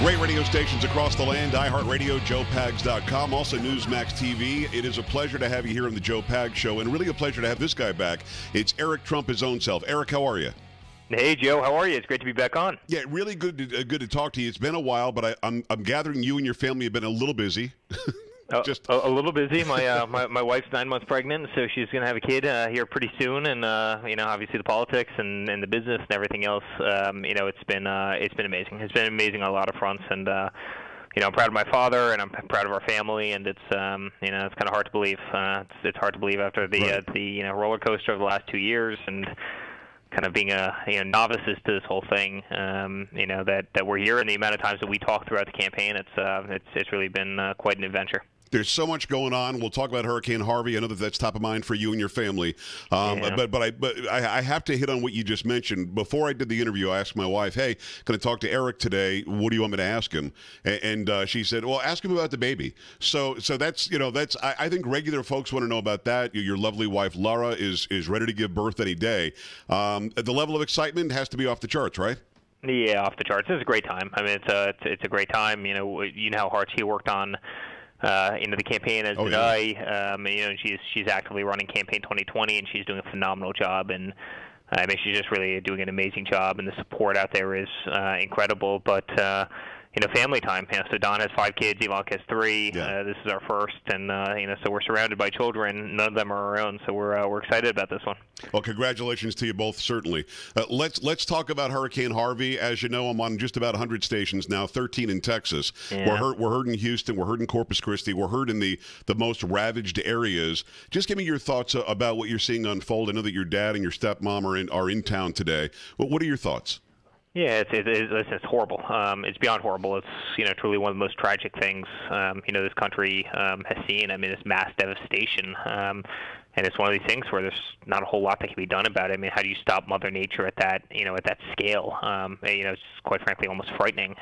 Great radio stations across the land, iHeartRadio, JoePags.com, also Newsmax TV. It is a pleasure to have you here on the Joe Pags Show, and really a pleasure to have this guy back. It's Eric Trump, his own self. Eric, how are you? Hey, Joe, how are you? It's great to be back on. Yeah, really good to talk to you. It's been a while, but I'm gathering you and your family have been a little busy. Just a little busy. My wife's 9 months pregnant, so she's going to have a kid here pretty soon, and obviously the politics and the business and everything else. It's been amazing. It's been amazing on a lot of fronts, and I'm proud of my father, and I'm proud of our family, and it's it's kind of hard to believe. It's hard to believe after the roller coaster of the last 2 years and kind of being novices to this whole thing. That we're here, and the amount of times that we talk throughout the campaign, it's really been quite an adventure. There's so much going on. We'll talk about Hurricane Harvey. I know that's top of mind for you and your family. But I have to hit on what you just mentioned. Before I did the interview, I asked my wife, "Hey, going to talk to Eric today. What do you want me to ask him?" And she said, "Well, ask him about the baby." So that's I think regular folks want to know about that. Your lovely wife Laura is ready to give birth any day. The level of excitement has to be off the charts, right? Yeah, off the charts. It's a great time. I mean, it's a great time. You know how hard she worked on the campaign, as did I. She's actively running Campaign 2020, and she's doing a phenomenal job. And I mean, she's just really doing an amazing job, and the support out there is incredible. But family time. So Don has 5 kids, Ivanka has 3. Yeah. This is our first, and so we're surrounded by children. None of them are our own, so we're excited about this one. Well, congratulations to you both, certainly. Let's talk about Hurricane Harvey. As you know, I'm on just about 100 stations now, 13 in Texas. Yeah. We're heard in Houston. We're heard in Corpus Christi. We're heard in the most ravaged areas. Just give me your thoughts about what you're seeing unfold. I know that your dad and your stepmom are in town today. What are your thoughts? Yeah, it's horrible. It's beyond horrible. It's truly one of the most tragic things this country has seen. I mean, it's mass devastation, and it's one of these things where there's not a whole lot that can be done about it. I mean, how do you stop Mother Nature at that scale? It's quite frankly almost frightening.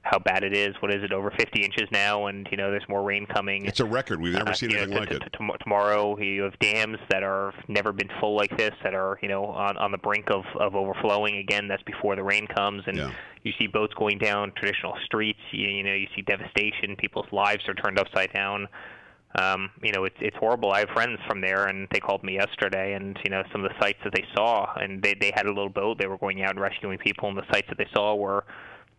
How bad it is. What is it? Over 50 inches now, and there's more rain coming. It's a record. We've never seen anything like it. Tomorrow, you have dams that are never been full like this, that are on the brink of overflowing again. That's before the rain comes, and you see boats going down traditional streets. You see devastation. People's lives are turned upside down. It's horrible. I have friends from there, and they called me yesterday, and some of the sights that they saw, and they had a little boat. They were going out and rescuing people, and the sights that they saw were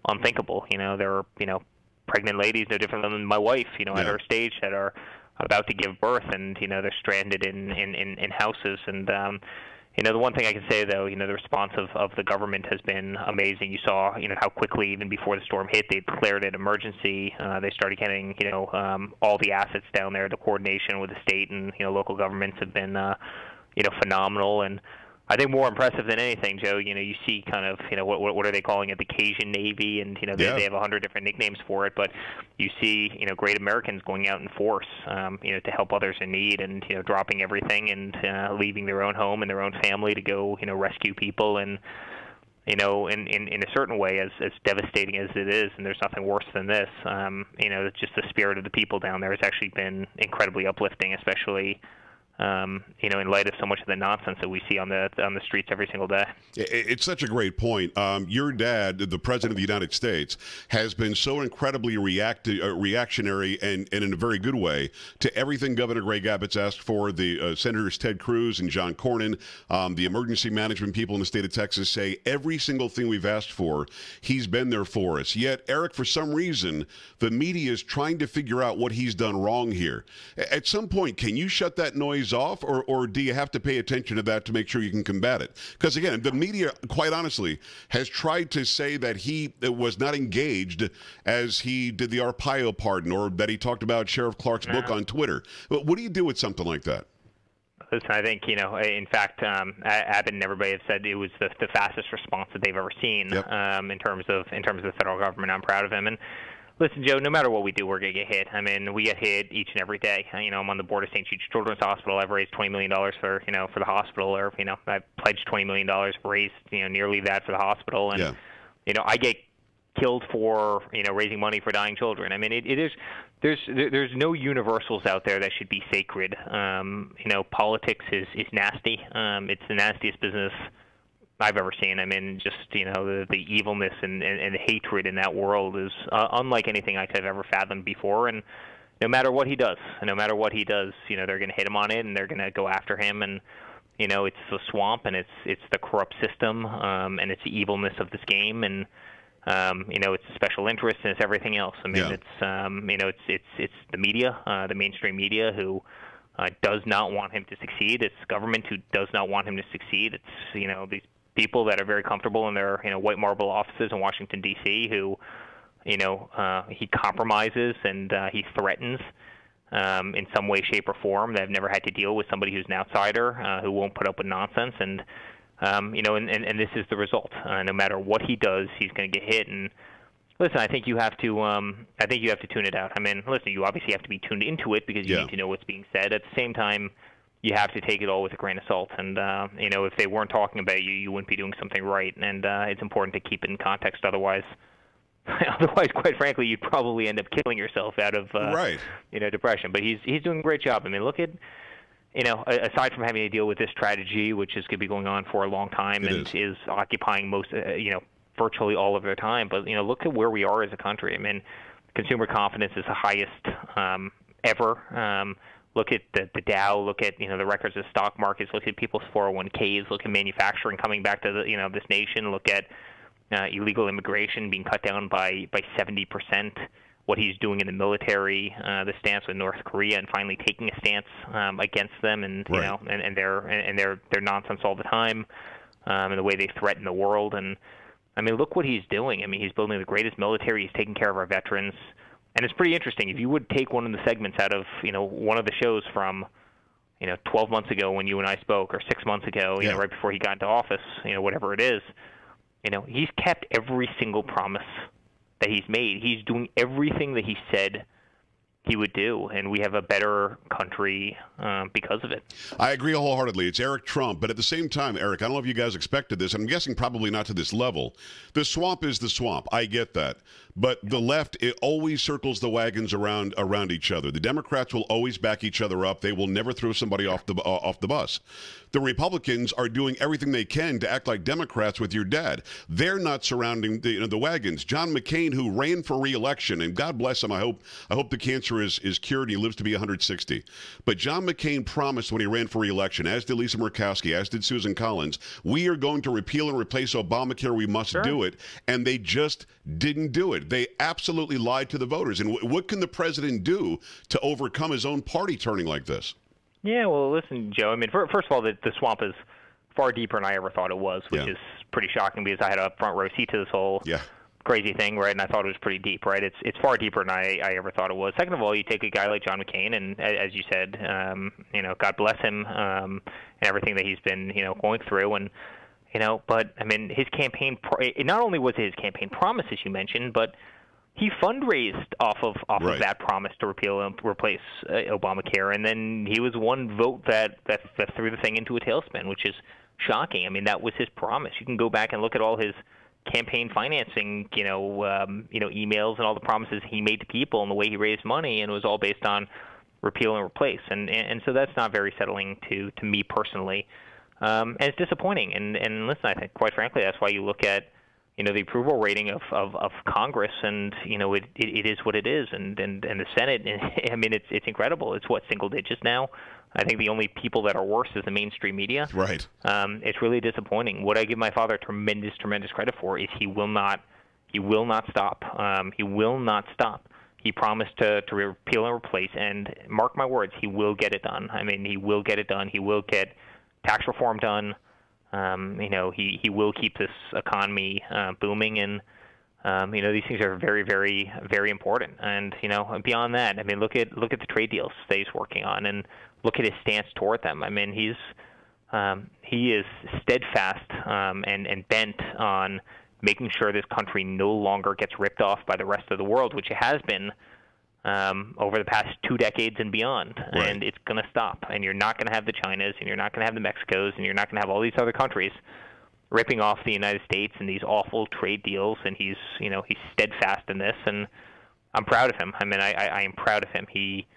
unthinkable. There were pregnant ladies, no different than my wife, at her stage, that are about to give birth, and they're stranded in houses. And the one thing I can say, though, the response of the government has been amazing. You saw how quickly, even before the storm hit, they declared an emergency. They started getting all the assets down there. The coordination with the state and local governments have been phenomenal. And I think more impressive than anything, Joe, you see kind of, what are they calling it, the Cajun Navy, and, they have 100 different nicknames for it, but you see, great Americans going out in force, to help others in need, and, dropping everything and leaving their own home and their own family to go, rescue people. And, in a certain way, as devastating as it is, and there's nothing worse than this, just the spirit of the people down there has actually been incredibly uplifting, especially in light of so much of the nonsense that we see on the streets every single day. It's such a great point. Your dad, the President of the United States, has been so incredibly reactionary and in a very good way to everything Governor Greg Abbott's asked for. The Senators Ted Cruz and John Cornyn, the emergency management people in the state of Texas, say every single thing we've asked for, he's been there for us. Yet, Eric, for some reason, the media is trying to figure out what he's done wrong here. At some point, can you shut that noise off, or do you have to pay attention to that to make sure you can combat it? Because again, the media, quite honestly, has tried to say that he was not engaged as he did the Arpaio pardon, or that he talked about Sheriff Clark's book on Twitter. What do you do with something like that? Listen, I think, in fact, Abbott and everybody have said it was the fastest response that they've ever seen. Yep. in terms of the federal government. I'm proud of him. And listen, Joe, no matter what we do, we're going to get hit. I mean, we get hit each and every day. I'm on the board of St. Jude's Children's Hospital. I've raised $20 million for the hospital, or, I've pledged $20 million, raised, nearly that for the hospital. And, I get killed for, raising money for dying children. I mean, there's no universals out there that should be sacred. Politics is nasty. It's the nastiest business I've ever seen. I mean, just the evilness and the hatred in that world is unlike anything I've ever fathomed before. And no matter what he does, they're going to hit him on it, and they're going to go after him. And it's the swamp, and it's the corrupt system, and it's the evilness of this game, and it's the special interest, and it's everything else. I mean, it's the media, the mainstream media, who does not want him to succeed. It's government who does not want him to succeed. It's these people that are very comfortable in their white marble offices in Washington D.C. who he compromises and he threatens in some way, shape, or form, that have never had to deal with somebody who's an outsider who won't put up with nonsense. And and this is the result. No matter what he does, he's going to get hit. And listen, I think you have to tune it out. I mean, listen, you obviously have to be tuned into it because you need to know what's being said. At the same time, you have to take it all with a grain of salt. And if they weren't talking about you, you wouldn't be doing something right. And it's important to keep it in context. Otherwise, quite frankly, you'd probably end up killing yourself out of depression. But he's doing a great job. I mean, look at aside from having to deal with this tragedy, which is going to be going on for a long time is occupying most virtually all of their time. But look at where we are as a country. I mean, consumer confidence is the highest ever. Look at the Dow. Look at the records of stock markets. Look at people's 401ks. Look at manufacturing coming back to this nation. Look at illegal immigration being cut down by 70%. What he's doing in the military, the stance with North Korea, and finally taking a stance against them, and and their nonsense all the time, and the way they threaten the world. And I mean, look what he's doing. I mean, he's building the greatest military. He's taking care of our veterans. And it's pretty interesting. If you would take one of the segments out of, one of the shows from, 12 months ago when you and I spoke, or 6 months ago, right before he got into office, whatever it is, he's kept every single promise that he's made. He's doing everything that he said he would do, and we have a better country because of it. I agree wholeheartedly. It's Eric Trump, but at the same time, Eric, I don't know if you guys expected this. I'm guessing probably not to this level. The swamp is the swamp. I get that. But the left, it always circles the wagons around each other. The Democrats will always back each other up. They will never throw somebody off the bus. The Republicans are doing everything they can to act like Democrats with your dad. They're not surrounding the wagons. John McCain, who ran for re-election, and God bless him, I hope the cancer is cured and he lives to be 160. But John McCain promised when he ran for re-election, as did Lisa Murkowski, as did Susan Collins, we are going to repeal and replace Obamacare. We must do it. And they just didn't do it. They absolutely lied to the voters. And what can the president do to overcome his own party turning like this? Yeah, well, listen, Joe, I mean, first of all, the swamp is far deeper than I ever thought it was, which is pretty shocking because I had a front row seat to this whole crazy thing, right? And I thought it was pretty deep, right? It's far deeper than I ever thought it was. Second of all, you take a guy like John McCain, and as you said, God bless him, and everything that he's been, going through, and but I mean, his campaign. Not only was it his campaign promise, as you mentioned, but he fundraised off of that promise to repeal and replace Obamacare, and then he was one vote that threw the thing into a tailspin, which is shocking. I mean, that was his promise. You can go back and look at all his campaign financing, emails and all the promises he made to people and the way he raised money, and it was all based on repeal and replace. And so that's not very settling to me personally. And it's disappointing. And listen, I think, quite frankly, that's why you look at, the approval rating of Congress, and, it is what it is. And the Senate, I mean, it's incredible. It's single digits now. I think the only people that are worse is the mainstream media. Right. It's really disappointing. What I give my father tremendous credit for is he will not stop. He will not stop. He promised to repeal and replace, and mark my words, he will get it done. I mean, he will get it done. He will get tax reform done. He will keep this economy booming, and these things are very, very, very important. And beyond that, I mean, look at the trade deals that he's working on, and look at his stance toward them. I mean, he is steadfast and bent on making sure this country no longer gets ripped off by the rest of the world, which it has been over the past 2 decades and beyond. Right. And it's going to stop. And you're not going to have the Chinas, and you're not going to have the Mexicos, and you're not going to have all these other countries ripping off the United States in these awful trade deals. And he's steadfast in this, and I'm proud of him. I mean, I am proud of him. He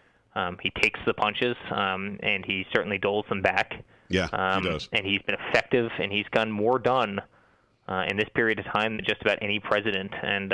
takes the punches, and he certainly doles them back. Yeah, he does. And he's been effective, and he's gotten more done in this period of time than just about any president. And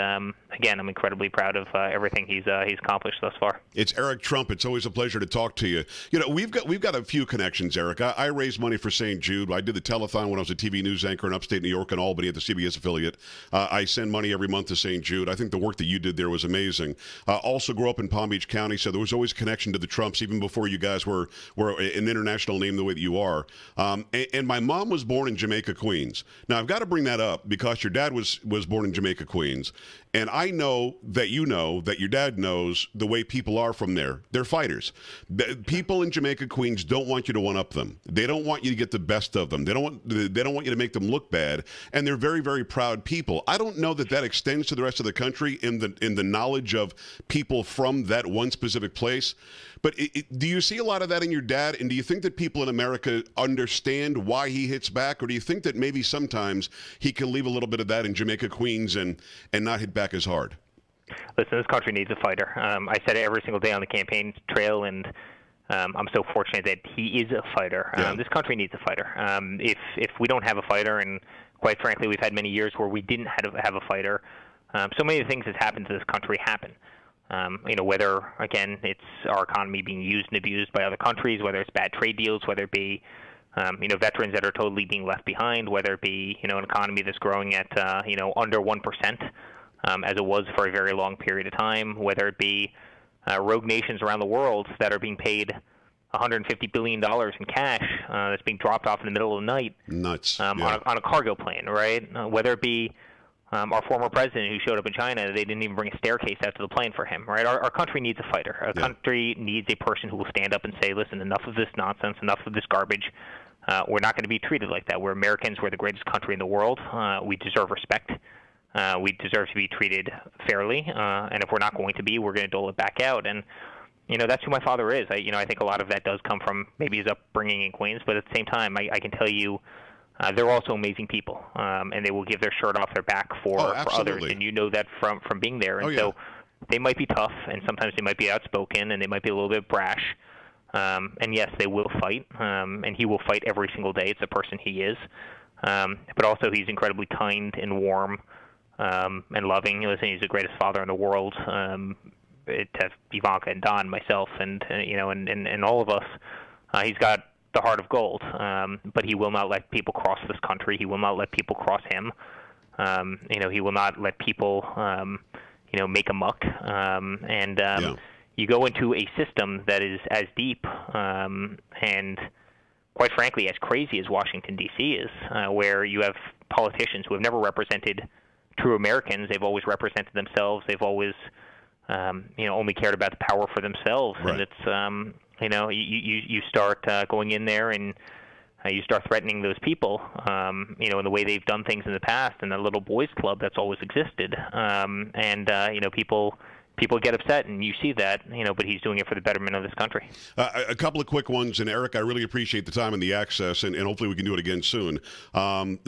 again, I'm incredibly proud of everything he's accomplished thus far. It's Eric Trump. It's always a pleasure to talk to you. You know, we've got a few connections, Eric. I raised money for St. Jude. I did the telethon when I was a TV news anchor in upstate New York and Albany at the CBS affiliate. I send money every month to St. Jude. I think the work that you did there was amazing. Also grew up in Palm Beach County, so there was always a connection to the Trumps even before you guys were an international name the way that you are. And my mom was born in Jamaica, Queens. Now, I've got to bring that up because your dad was born in Jamaica, Queens. And I know that your dad knows the way people are from there. They're fighters. The people in Jamaica, Queens don't want you to one-up them. They don't want you to get the best of them. They don't want you to make them look bad. And they're very, very proud people. I don't know that extends to the rest of the country in the knowledge of people from that one specific place. But do you see a lot of that in your dad? And do you think that people in America understand why he hits back? Or do you think that maybe sometimes he can leave a little bit of that in Jamaica, Queens and not hit back as hard? Listen, this country needs a fighter. I said it every single day on the campaign trail, and I'm so fortunate that he is a fighter. Yeah. This country needs a fighter. If we don't have a fighter, and quite frankly, we've had many years where we didn't have a fighter, so many things that happened to this country happen. Whether, again, it's our economy being used and abused by other countries, whether it's bad trade deals, whether it be, veterans that are totally being left behind, whether it be, an economy that's growing at, under 1%, as it was for a very long period of time, whether it be rogue nations around the world that are being paid $150 billion in cash that's being dropped off in the middle of the night. Nuts. On a cargo plane, right? Whether it be our former president who showed up in China, they didn't even bring a staircase out to the plane for him, right? Our country needs a fighter. Our country needs a person who will stand up and say, listen, enough of this nonsense, enough of this garbage. We're not going to be treated like that. We're Americans. We're the greatest country in the world. We deserve respect. We deserve to be treated fairly. And if we're not going to be, we're going to dole it back out. And, that's who my father is. I think a lot of that does come from maybe his upbringing in Queens. But at the same time, I can tell you, they're also amazing people, and they will give their shirt off their back for others, and you know that from being there. And so they might be tough, and sometimes they might be outspoken, and they might be a little bit brash. And yes, they will fight, and he will fight every single day. It's the person he is. But also he's incredibly kind and warm and loving. Listen, he's the greatest father in the world. To Ivanka and Don, myself, and all of us. He's got the heart of gold, but he will not let people cross this country. He will not let people cross him. He will not let people, make a muck. You go into a system that is as deep and, quite frankly, as crazy as Washington, D.C. is, where you have politicians who have never represented true Americans. They've always represented themselves. They've always, only cared about the power for themselves. Right. And it's you start going in there and you start threatening those people, in the way they've done things in the past, and the little boys club that's always existed. People get upset, and you see that, but he's doing it for the betterment of this country. A couple of quick ones, and Eric, I really appreciate the time and the access, and hopefully we can do it again soon.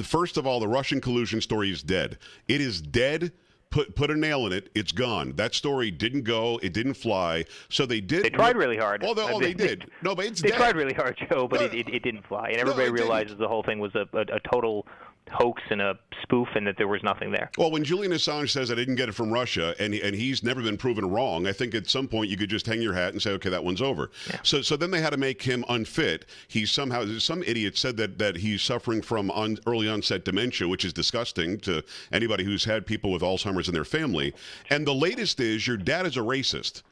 First of all, the Russian collusion story is dead. It is dead. Put a nail in it. It's gone. That story didn't go. It didn't fly. So they did. They tried really hard. They did. No, but it's they dead. tried really hard, Joe, but it didn't fly. And everybody realizes the whole thing was a total hoax and a spoof, and that there was nothing there. Well, when Julian Assange says I didn't get it from Russia, and he's never been proven wrong, I think at some point you could just hang your hat and say, okay, that one's over. Yeah. So then they had to make him unfit. He's somehow, some idiot said that he's suffering from early onset dementia, which is disgusting to anybody who's had people with Alzheimer's in their family. And the latest is your dad is a racist.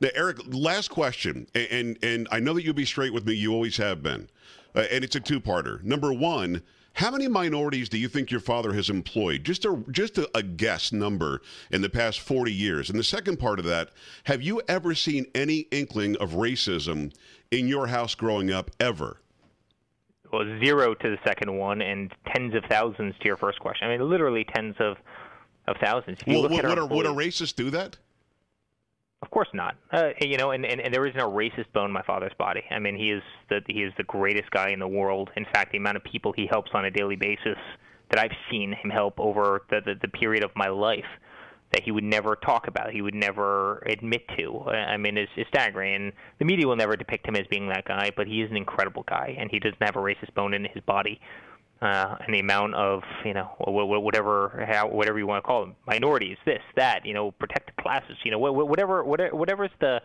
Now, Eric, last question, and I know that you'll be straight with me. You always have been. And it's a two-parter. Number one, how many minorities do you think your father has employed? Just a guess number in the past 40 years. And the second part of that, have you ever seen any inkling of racism in your house growing up, ever? Well, 0 to the second one, and tens of thousands to your first question. I mean, literally tens of thousands. If you would a racist do that? Of course not. And there isn't a racist bone in my father's body. I mean, he is the greatest guy in the world. In fact, the amount of people he helps on a daily basis that I've seen him help over the period of my life, that he would never talk about, he would never admit to. I mean, is staggering. And the media will never depict him as being that guy, but he is an incredible guy, and he doesn't have a racist bone in his body. And the amount of, whatever you want to call them, minorities, this, that, protected classes, whatever's the,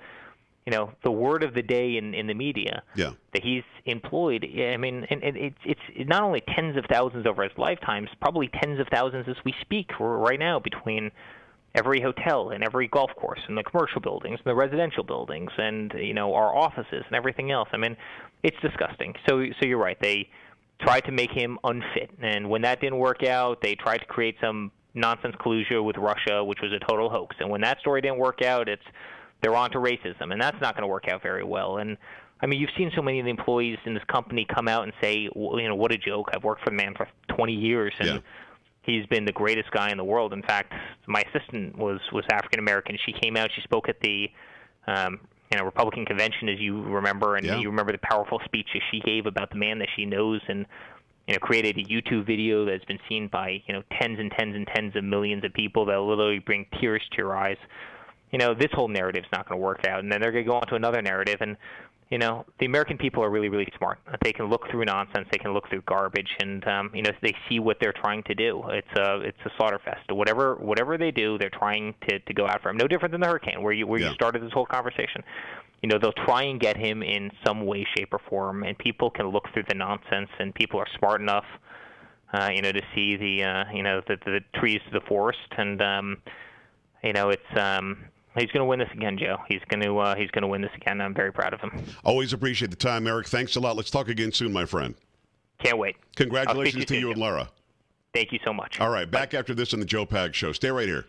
the word of the day in the media that he's employed. I mean, and it's not only tens of thousands over his lifetime, it's probably tens of thousands as we speak right now between every hotel and every golf course and the commercial buildings and the residential buildings and, our offices and everything else. I mean, it's disgusting. So you're right. They tried to make him unfit. And when that didn't work out, they tried to create some nonsense collusion with Russia, which was a total hoax. And when that story didn't work out, they're on to racism, and that's not going to work out very well. And, I mean, you've seen so many of the employees in this company come out and say, what a joke. I've worked for the man for 20 years, and he's been the greatest guy in the world. In fact, my assistant was African-American. She came out. She spoke at the Republican convention, as you remember, and you remember the powerful speech that she gave about the man that she knows, and created a YouTube video that's been seen by tens and tens and tens of millions of people that will literally bring tears to your eyes. This whole narrative's not going to work out, and then they're going to go on to another narrative. And the American people are really, really smart. They can look through nonsense, they can look through garbage, and they see what they're trying to do. It's a slaughter fest. Whatever they do, they're trying to go after him. No different than the hurricane, where you started this whole conversation. They'll try and get him in some way, shape, or form, and people can look through the nonsense, and people are smart enough, to see the trees to the forest, and it's. He's going to win this again, Joe. He's going to win this again. I'm very proud of him. Always appreciate the time, Eric. Thanks a lot. Let's talk again soon, my friend. Can't wait. Congratulations to you and Laura. Thank you so much. All right, back after this on the Joe Pag Show. Stay right here.